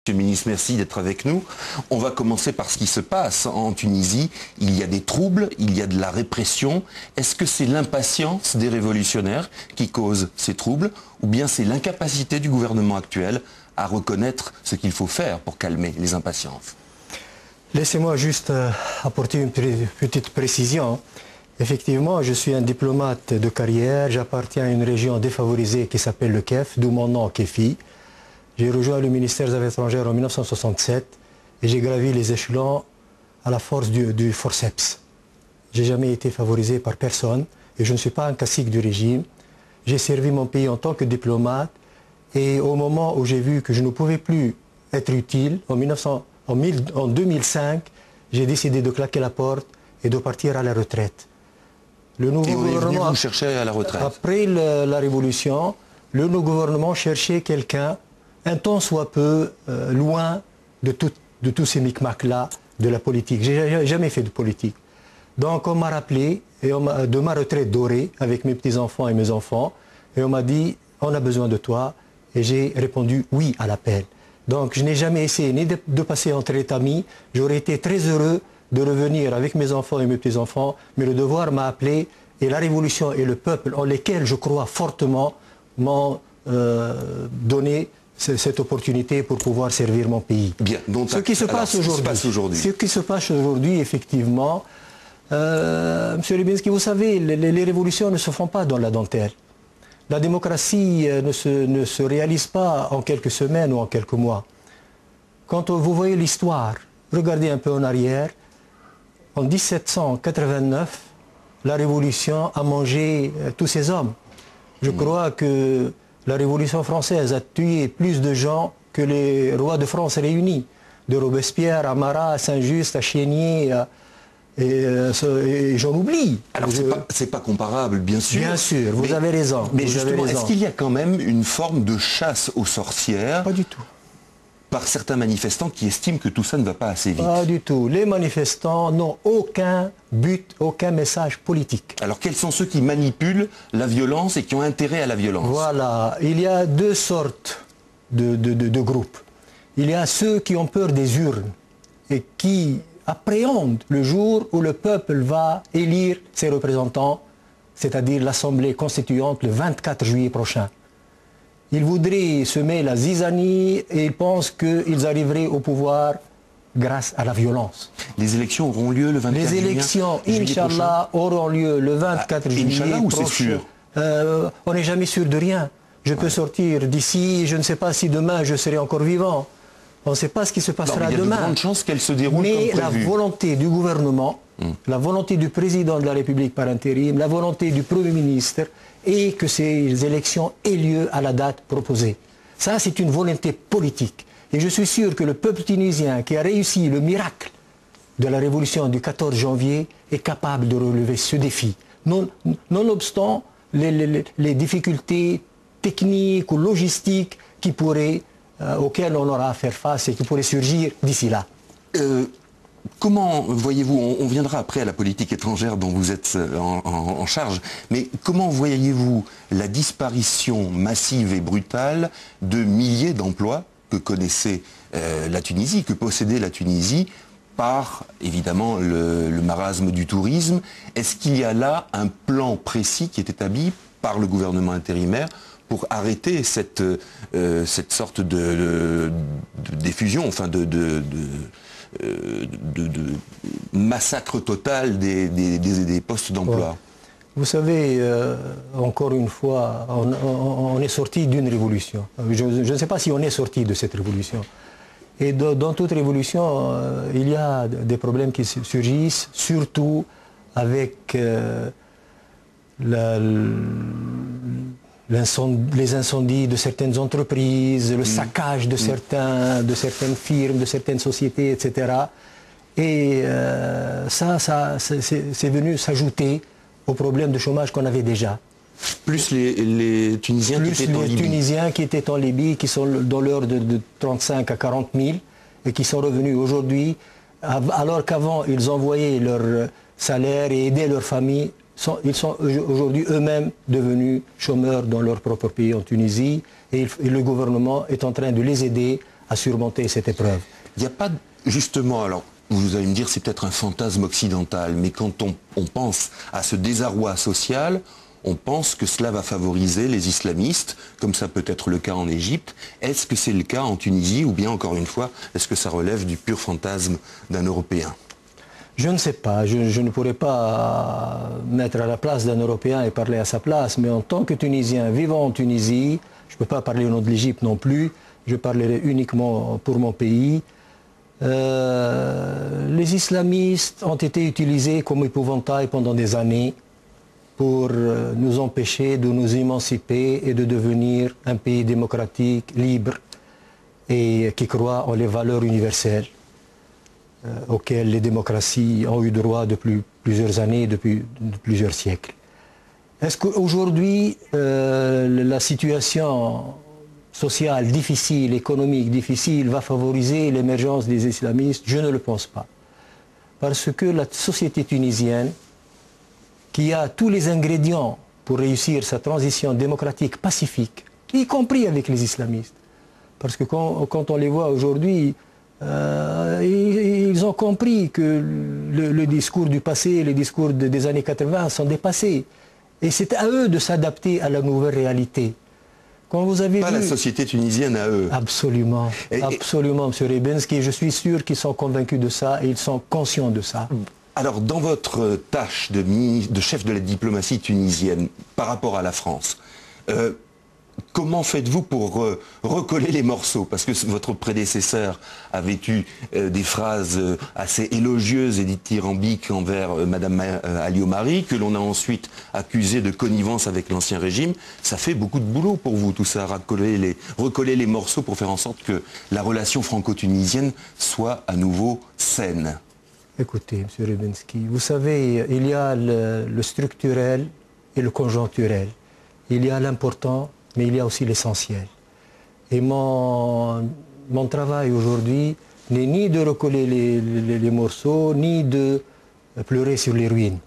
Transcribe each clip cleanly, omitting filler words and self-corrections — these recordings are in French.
Monsieur le ministre, merci d'être avec nous. On va commencer par ce qui se passe en Tunisie. Il y a des troubles, il y a de la répression. Est-ce que c'est l'impatience des révolutionnaires qui cause ces troubles ou bien c'est l'incapacité du gouvernement actuel à reconnaître ce qu'il faut faire pour calmer les impatiences? Laissez-moi juste apporter une petite précision. Effectivement, je suis un diplomate de carrière, j'appartiens à une région défavorisée qui s'appelle le Kef, d'où mon nom Kefi. J'ai rejoint le ministère des Affaires étrangères en 1967 et j'ai gravi les échelons à la force du forceps. Je n'ai jamais été favorisé par personne et je ne suis pas un cacique du régime. J'ai servi mon pays en tant que diplomate et au moment où j'ai vu que je ne pouvais plus être utile, en 2005, j'ai décidé de claquer la porte et de partir à la retraite. Le nouveau gouvernement vous cherchez à la retraite. Après la révolution, le nouveau gouvernement cherchait quelqu'un un tant soit peu loin de tous ces micmacs-là de la politique. Je n'ai jamais fait de politique. Donc on m'a rappelé de ma retraite dorée avec mes petits-enfants et mes enfants et on m'a dit on a besoin de toi et j'ai répondu oui à l'appel. Donc je n'ai jamais essayé ni de passer entre les amis. J'aurais été très heureux de revenir avec mes enfants et mes petits-enfants, mais le devoir m'a appelé et la révolution et le peuple en lesquels je crois fortement m'ont donné cette opportunité pour pouvoir servir mon pays. Bien. Donc, ce qui se passe aujourd'hui, effectivement, Monsieur Rybinski, vous savez, les révolutions ne se font pas dans la dentelle. La démocratie ne se réalise pas en quelques semaines ou en quelques mois. Quand vous voyez l'histoire, regardez un peu en arrière, en 1789, la révolution a mangé tous ces hommes. Je crois que la Révolution française a tué plus de gens que les rois de France réunis. De Robespierre à Marat, à Saint-Just, à Chénier, et j'en oublie. Alors c'est pas comparable, bien sûr. Bien sûr, vous avez raison. Mais justement, est-ce qu'il y a quand même une forme de chasse aux sorcières? Pas du tout. Par certains manifestants qui estiment que tout ça ne va pas assez vite. Pas du tout. Les manifestants n'ont aucun but, aucun message politique. Alors quels sont ceux qui manipulent la violence et qui ont intérêt à la violence? Voilà. Il y a deux sortes de groupes. Il y a ceux qui ont peur des urnes et qui appréhendent le jour où le peuple va élire ses représentants, c'est-à-dire l'Assemblée constituante le 24 juillet prochain. Ils voudraient semer la zizanie et ils pensent qu'ils arriveraient au pouvoir grâce à la violence. Les élections auront lieu le 24 juillet. Les élections, Inch'Allah, auront lieu le 24 juillet ou c'est sûr? On n'est jamais sûr de rien. Je peux sortir d'ici, je ne sais pas si demain je serai encore vivant. On ne sait pas ce qui se passera demain. Il y a de grandes chances qu'elle se déroule comme prévu. Mais la volonté du gouvernement, la volonté du président de la République par intérim, la volonté du Premier ministre, et que ces élections aient lieu à la date proposée. Ça, c'est une volonté politique. Et je suis sûr que le peuple tunisien qui a réussi le miracle de la révolution du 14 janvier est capable de relever ce défi. Nonobstant les difficultés techniques ou logistiques auxquelles on aura à faire face et qui pourraient surgir d'ici là. Comment voyez-vous, on viendra après à la politique étrangère dont vous êtes en charge, mais comment voyez-vous la disparition massive et brutale de milliers d'emplois que connaissait la Tunisie, que possédait la Tunisie, par évidemment le marasme du tourisme? Est-ce qu'il y a là un plan précis qui est établi par le gouvernement intérimaire pour arrêter cette sorte de diffusion, enfin de massacre total des postes d'emploi? Vous savez, encore une fois, on est sorti d'une révolution. Je ne sais pas si on est sorti de cette révolution. Et dans toute révolution, il y a des problèmes qui surgissent, surtout avec les incendies de certaines entreprises, le saccage de certaines firmes, de certaines sociétés, etc. Et ça c'est venu s'ajouter au problème de chômage qu'on avait déjà. Plus les Tunisiens qui étaient en Libye. Les Tunisiens qui étaient en Libye, qui sont dans l'ordre de 35 à 40 000 et qui sont revenus aujourd'hui, alors qu'avant ils envoyaient leur salaire et aidaient leurs familles. Ils sont aujourd'hui eux-mêmes devenus chômeurs dans leur propre pays en Tunisie et le gouvernement est en train de les aider à surmonter cette épreuve. Il n'y a pas, justement, alors vous allez me dire c'est peut-être un fantasme occidental, mais quand on pense à ce désarroi social, on pense que cela va favoriser les islamistes, comme ça peut être le cas en Égypte. Est-ce que c'est le cas en Tunisie, ou bien, encore une fois, est-ce que ça relève du pur fantasme d'un Européen? Je ne sais pas, je ne pourrais pas mettre à la place d'un Européen et parler à sa place, mais en tant que Tunisien vivant en Tunisie, je ne peux pas parler au nom de l'Égypte non plus, je parlerai uniquement pour mon pays. Les islamistes ont été utilisés comme épouvantail pendant des années pour nous empêcher de nous émanciper et de devenir un pays démocratique, libre et qui croit en les valeurs universelles auxquelles les démocraties ont eu droit depuis plusieurs années, depuis plusieurs siècles. Est-ce qu'aujourd'hui, la situation sociale difficile, économique difficile, va favoriser l'émergence des islamistes? Je ne le pense pas. Parce que la société tunisienne, qui a tous les ingrédients pour réussir sa transition démocratique pacifique, y compris avec les islamistes. Parce que quand on les voit aujourd'hui, ils ont compris que le discours du passé, les discours des années 80 sont dépassés. Et c'est à eux de s'adapter à la nouvelle réalité. Quand vous avez Pas la société tunisienne à eux. Absolument, absolument, M. Rebensky. Je suis sûr qu'ils sont convaincus de ça et ils sont conscients de ça. Alors, dans votre tâche de chef de la diplomatie tunisienne par rapport à la France, comment faites-vous pour recoller les morceaux? Parce que votre prédécesseur avait eu des phrases assez élogieuses et dithyrambiques envers Madame Alliot-Marie, que l'on a ensuite accusé de connivence avec l'ancien régime. Ça fait beaucoup de boulot pour vous, tout ça, recoller les morceaux pour faire en sorte que la relation franco-tunisienne soit à nouveau saine. Écoutez, M. Rebensky, vous savez, il y a le structurel et le conjoncturel. Il y a l'important, mais il y a aussi l'essentiel. Et mon travail aujourd'hui n'est ni de recoller les morceaux, ni de pleurer sur les ruines.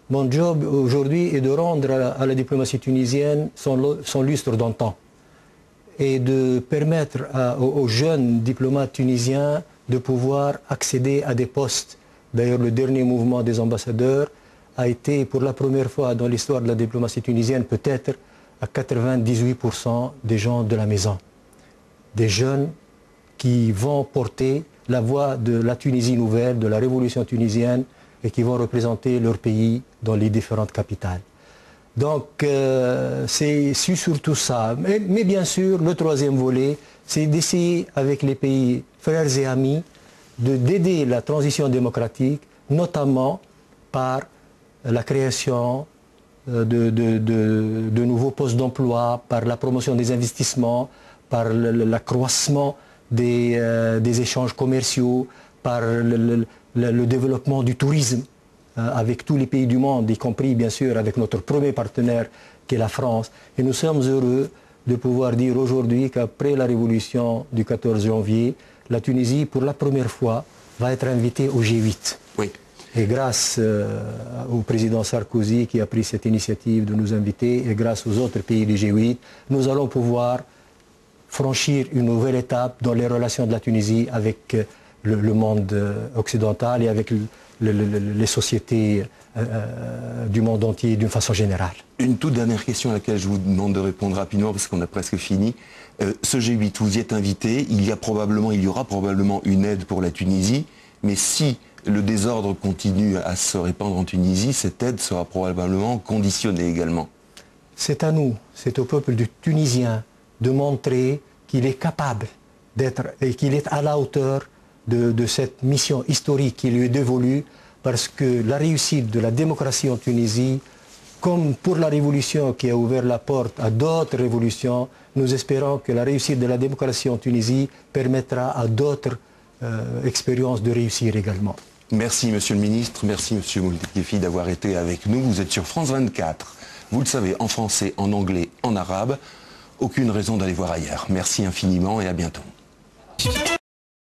Mon job aujourd'hui est de rendre à la diplomatie tunisienne son lustre d'antan et de permettre aux jeunes diplomates tunisiens de pouvoir accéder à des postes. D'ailleurs, le dernier mouvement des ambassadeurs a été, pour la première fois dans l'histoire de la diplomatie tunisienne, peut-être à 98% des gens de la maison. Des jeunes qui vont porter la voix de la Tunisie nouvelle, de la révolution tunisienne, et qui vont représenter leur pays dans les différentes capitales. Donc, c'est surtout ça. Mais bien sûr, le troisième volet, c'est d'essayer avec les pays frères et amis d'aider la transition démocratique, notamment par la création de nouveaux postes d'emploi, par la promotion des investissements, par l'accroissement des échanges commerciaux, par le développement du tourisme avec tous les pays du monde, y compris bien sûr avec notre premier partenaire qui est la France. Et nous sommes heureux de pouvoir dire aujourd'hui qu'après la révolution du 14 janvier, la Tunisie, pour la première fois, va être invitée au G8. Oui. Et grâce au président Sarkozy qui a pris cette initiative de nous inviter, et grâce aux autres pays du G8, nous allons pouvoir franchir une nouvelle étape dans les relations de la Tunisie avec le monde occidental et avec les sociétés du monde entier d'une façon générale. Une toute dernière question à laquelle je vous demande de répondre rapidement parce qu'on a presque fini. Ce G8, vous y êtes invité, il y aura probablement une aide pour la Tunisie, mais si le désordre continue à se répandre en Tunisie, cette aide sera probablement conditionnée également. C'est à nous, c'est au peuple tunisien de montrer qu'il est capable d'être et qu'il est à la hauteur de cette mission historique qui lui est dévolue, parce que la réussite de la démocratie en Tunisie, comme pour la révolution qui a ouvert la porte à d'autres révolutions, nous espérons que la réussite de la démocratie en Tunisie permettra à d'autres expériences de réussir également. Merci Monsieur le Ministre, merci Monsieur Moultekefi d'avoir été avec nous. Vous êtes sur France 24, vous le savez, en français, en anglais, en arabe. Aucune raison d'aller voir ailleurs. Merci infiniment et à bientôt.